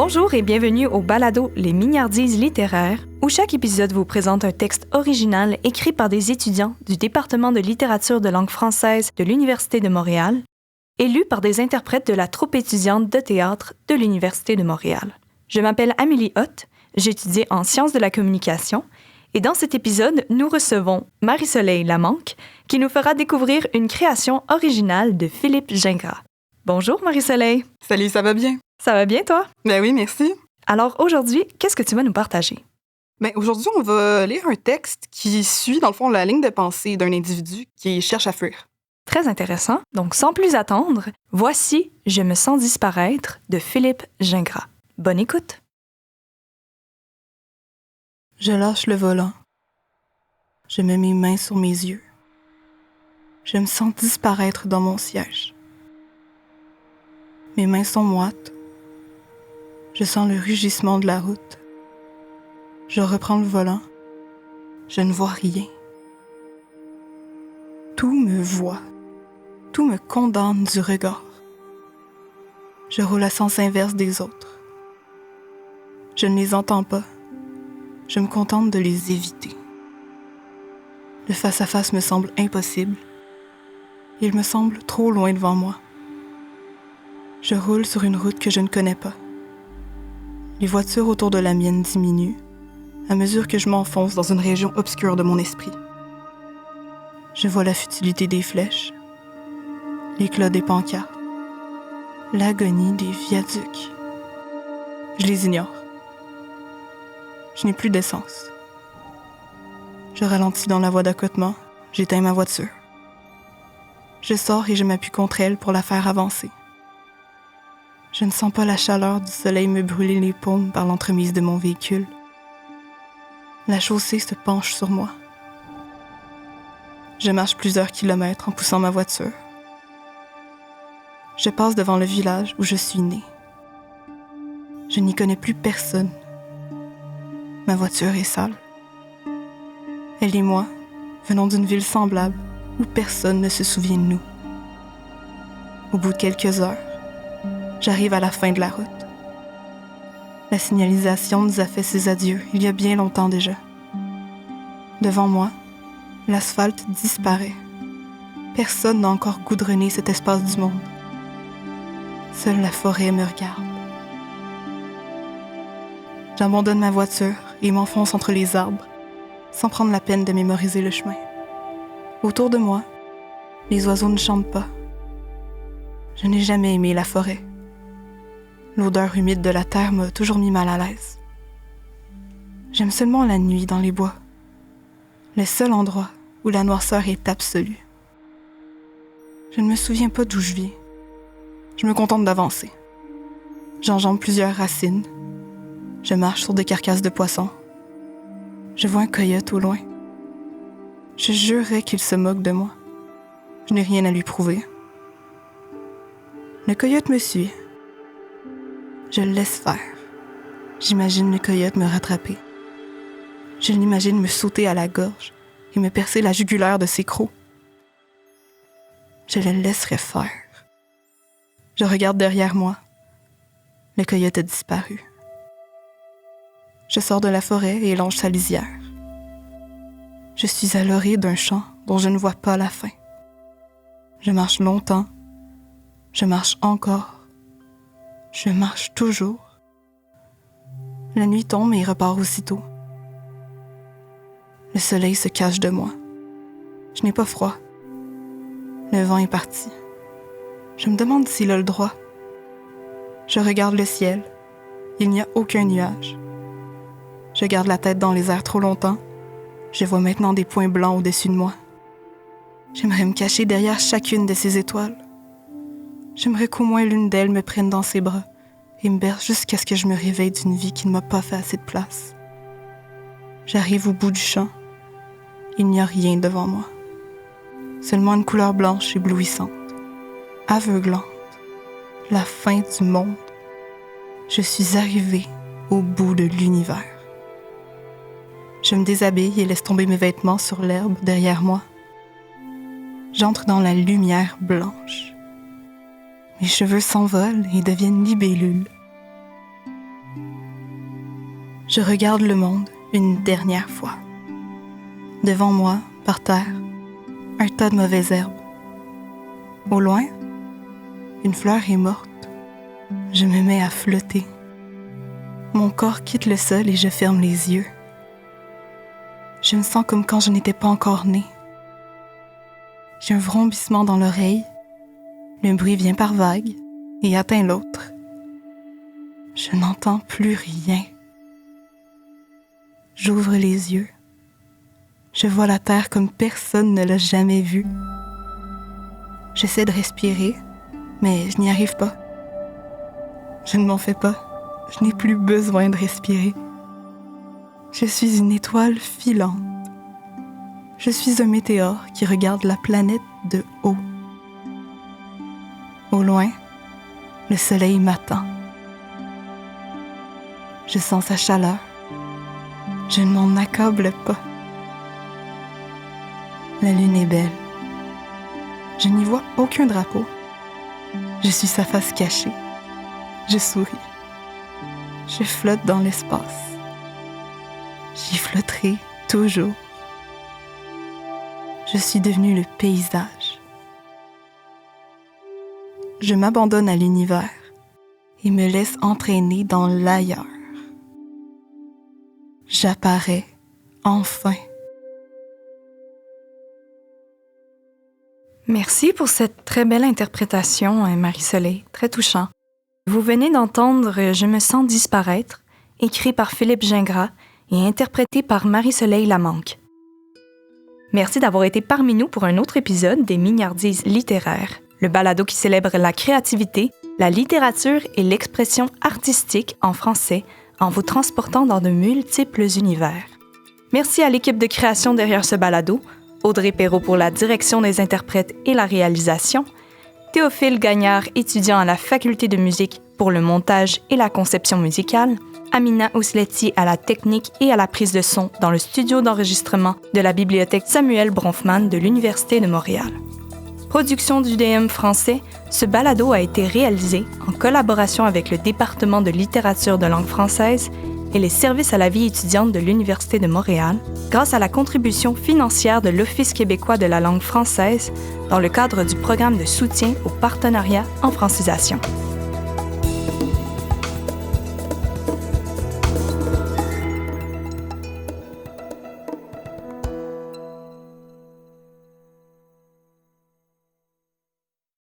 Bonjour et bienvenue au balado Les Mignardises littéraires, où chaque épisode vous présente un texte original écrit par des étudiants du département de littérature de langue française de l'Université de Montréal et lu par des interprètes de la troupe étudiante de théâtre de l'Université de Montréal. Je m'appelle Amélie Hott, j'étudie en sciences de la communication et dans cet épisode, nous recevons Marie-Soleil Lamanque qui nous fera découvrir une création originale de Philippe Gingras. Bonjour Marie-Soleil. Salut, ça va bien? Ça va bien toi? Ben oui, merci. Alors aujourd'hui, qu'est-ce que tu vas nous partager? Ben aujourd'hui, on va lire un texte qui suit, dans le fond, la ligne de pensée d'un individu qui cherche à fuir. Très intéressant. Donc sans plus attendre, voici Je me sens disparaître de Philippe Gingras. Bonne écoute. Je lâche le volant. Je mets mes mains sur mes yeux. Je me sens disparaître dans mon siège. Mes mains sont moites. Je sens le rugissement de la route. Je reprends le volant. Je ne vois rien. Tout me voit. Tout me condamne du regard. Je roule à sens inverse des autres. Je ne les entends pas. Je me contente de les éviter. Le face-à-face me semble impossible. Il me semble trop loin devant moi. Je roule sur une route que je ne connais pas. Les voitures autour de la mienne diminuent à mesure que je m'enfonce dans une région obscure de mon esprit. Je vois la futilité des flèches, l'éclat des pancartes, l'agonie des viaducs. Je les ignore. Je n'ai plus d'essence. Je ralentis dans la voie d'accotement, j'éteins ma voiture. Je sors et je m'appuie contre elle pour la faire avancer. Je ne sens pas la chaleur du soleil me brûler les paumes par l'entremise de mon véhicule. La chaussée se penche sur moi. Je marche plusieurs kilomètres en poussant ma voiture. Je passe devant le village où je suis née. Je n'y connais plus personne. Ma voiture est sale. Elle et moi venons d'une ville semblable où personne ne se souvient de nous. Au bout de quelques heures, j'arrive à la fin de la route. La signalisation nous a fait ses adieux il y a bien longtemps déjà. Devant moi, l'asphalte disparaît. Personne n'a encore goudronné cet espace du monde. Seule la forêt me regarde. J'abandonne ma voiture et m'enfonce entre les arbres, sans prendre la peine de mémoriser le chemin. Autour de moi, les oiseaux ne chantent pas. Je n'ai jamais aimé la forêt. L'odeur humide de la terre m'a toujours mis mal à l'aise. J'aime seulement la nuit dans les bois, le seul endroit où la noirceur est absolue. Je ne me souviens pas d'où je viens. Je me contente d'avancer. J'enjambe plusieurs racines. Je marche sur des carcasses de poissons. Je vois un coyote au loin. Je jurerais qu'il se moque de moi. Je n'ai rien à lui prouver. Le coyote me suit. Je le laisse faire. J'imagine le coyote me rattraper. Je l'imagine me sauter à la gorge et me percer la jugulaire de ses crocs. Je le laisserai faire. Je regarde derrière moi. Le coyote a disparu. Je sors de la forêt et longe sa lisière. Je suis à l'orée d'un champ dont je ne vois pas la fin. Je marche longtemps. Je marche encore. Je marche toujours. La nuit tombe et repart aussitôt. Le soleil se cache de moi. Je n'ai pas froid. Le vent est parti. Je me demande s'il a le droit. Je regarde le ciel. Il n'y a aucun nuage. Je garde la tête dans les airs trop longtemps. Je vois maintenant des points blancs au-dessus de moi. J'aimerais me cacher derrière chacune de ces étoiles. J'aimerais qu'au moins l'une d'elles me prenne dans ses bras et me berce jusqu'à ce que je me réveille d'une vie qui ne m'a pas fait assez de place. J'arrive au bout du champ. Il n'y a rien devant moi. Seulement une couleur blanche éblouissante, aveuglante, la fin du monde. Je suis arrivée au bout de l'univers. Je me déshabille et laisse tomber mes vêtements sur l'herbe derrière moi. J'entre dans la lumière blanche. Mes cheveux s'envolent et deviennent libellules. Je regarde le monde une dernière fois. Devant moi, par terre, un tas de mauvaises herbes. Au loin, une fleur est morte. Je me mets à flotter. Mon corps quitte le sol et je ferme les yeux. Je me sens comme quand je n'étais pas encore née. J'ai un vrombissement dans l'oreille. Le bruit vient par vagues et atteint l'autre. Je n'entends plus rien. J'ouvre les yeux. Je vois la terre comme personne ne l'a jamais vue. J'essaie de respirer, mais je n'y arrive pas. Je ne m'en fais pas. Je n'ai plus besoin de respirer. Je suis une étoile filante. Je suis un météore qui regarde la planète de haut. Au loin, le soleil m'attend. Je sens sa chaleur. Je ne m'en accable pas. La lune est belle. Je n'y vois aucun drapeau. Je suis sa face cachée. Je souris. Je flotte dans l'espace. J'y flotterai toujours. Je suis devenue le paysage. Je m'abandonne à l'univers et me laisse entraîner dans l'ailleurs. J'apparais enfin. Merci pour cette très belle interprétation, Marie-Soleil, très touchant. Vous venez d'entendre « Je me sens disparaître », écrit par Philippe Gingras et interprété par Marie-Soleil Lamanque. Merci d'avoir été parmi nous pour un autre épisode des Mignardises littéraires, le balado qui célèbre la créativité, la littérature et l'expression artistique en français en vous transportant dans de multiples univers. Merci à l'équipe de création derrière ce balado, Audrey Perrault pour la direction des interprètes et la réalisation, Théophile Gagnard, étudiant à la faculté de musique pour le montage et la conception musicale, Amina Ousleti à la technique et à la prise de son dans le studio d'enregistrement de la bibliothèque Samuel Bronfman de l'Université de Montréal. Production d'UDM français, ce balado a été réalisé en collaboration avec le département de littérature de langue française et les services à la vie étudiante de l'Université de Montréal, grâce à la contribution financière de l'Office québécois de la langue française dans le cadre du programme de soutien au partenariat en francisation.